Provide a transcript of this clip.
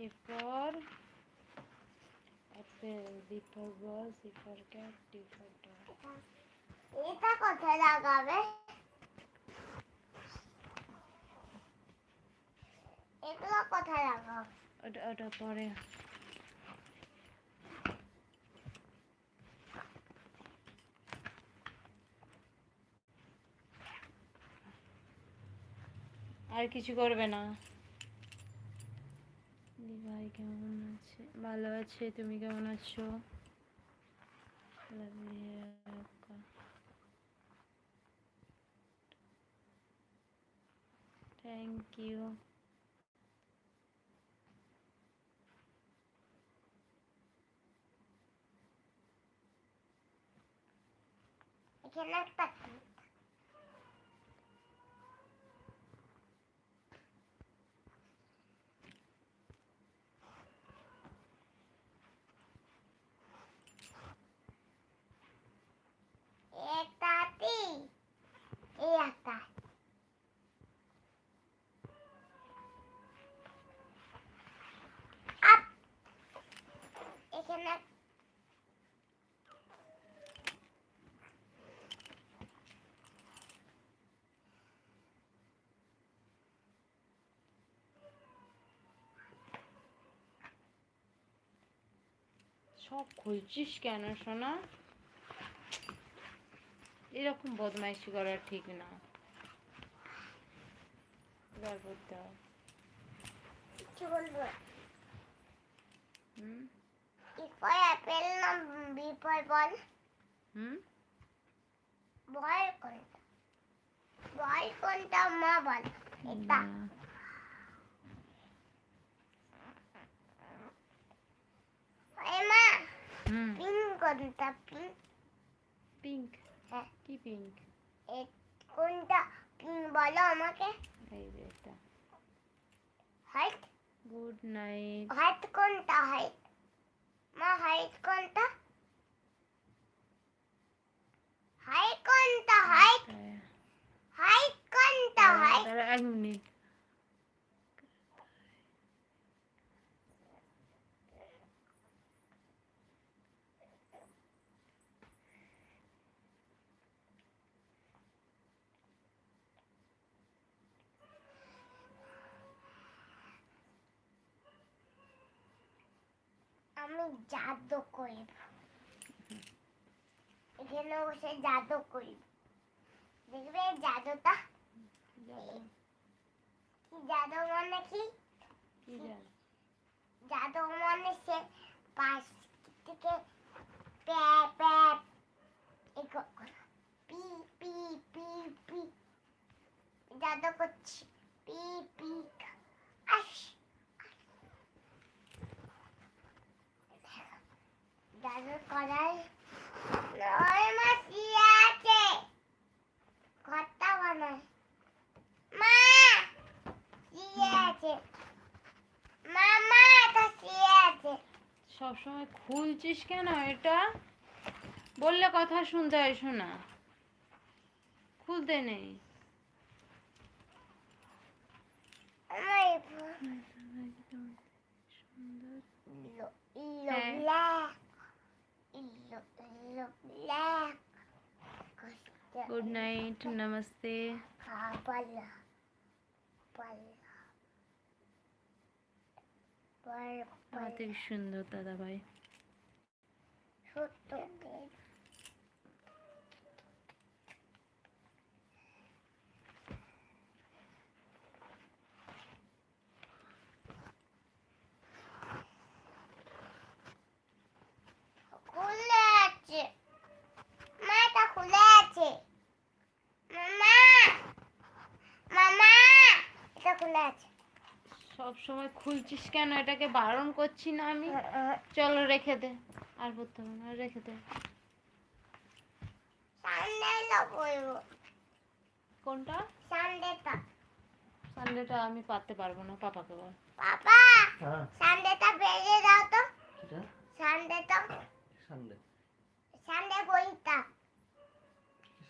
A for apple, B for ball, C for cat, D for dog. এটা কোথায় লাগাবে? এগুলো কোথায় লাগাবে? ওটা পরে। আর কিছু করবে না? ভাই কেমন আছে? ভালো আছে, তুমি কেমন আছো? Thank you. এখানে একটা এটাতে এই একটা আপ এখানে সব খুলছিস কেন সোনা? এরকম বদমাইশি করা ঠিক না। এবার বলতে হবে। কি বলবো? হুম ই ফর অ্যাপেল না বি ফর বল? বল কোনটা? বল কোনটা মা বল? এটা এই মা পিঙ্ক কোনটা? পিঙ্ক? হ্যাঁ কি পিঙ্ক? এই কোনটা পিঙ্ক বলো আমাকে? এই যে এটা। হাইট? Good night. হাইট কোনটা? হাইট মা হাইট কোনটা? হাইট কোনটা? হাইট হাইট কোনটা? হাইট এক মিনিট। আমি জাদু করি, এখানে বসে জাদু করি, দেখবে জাদুটা? কি জাদু মানে কি? জাদু মানে সে পাশ থেকে প্যাপ প্যাপ পি পি পি পি জাদু করছি, পি পি আস জাদু করার নয় মাসি আছে ঘরটা বানায় মা শুয়ে আছে, মামা এটা শুয়ে আছে। সবসময় খুলছিস কেন এটা? বললে কথা শুনতে হয় শোনা, খুলতে নেই। Good night, namaste. অতি সুন্দর দাদা ভাই। খুলে আছে মা, এটা খুলে আছে মামা, মামা এটা খুলে আছে। সব সময় খুলছিস কেন? এটাকে বারণ করছি না আমি? চলো রেখে দে, আর পড়তে হবে না, রেখে দে। সানডেটা পরবো। কোনটা? সানডেটা। সানডেটা আমি পারতে পারবো না, পাপাকে বল। পাপা সানডেটা বেরিয়ে দাও তো। সানডেটা সানডে বইটা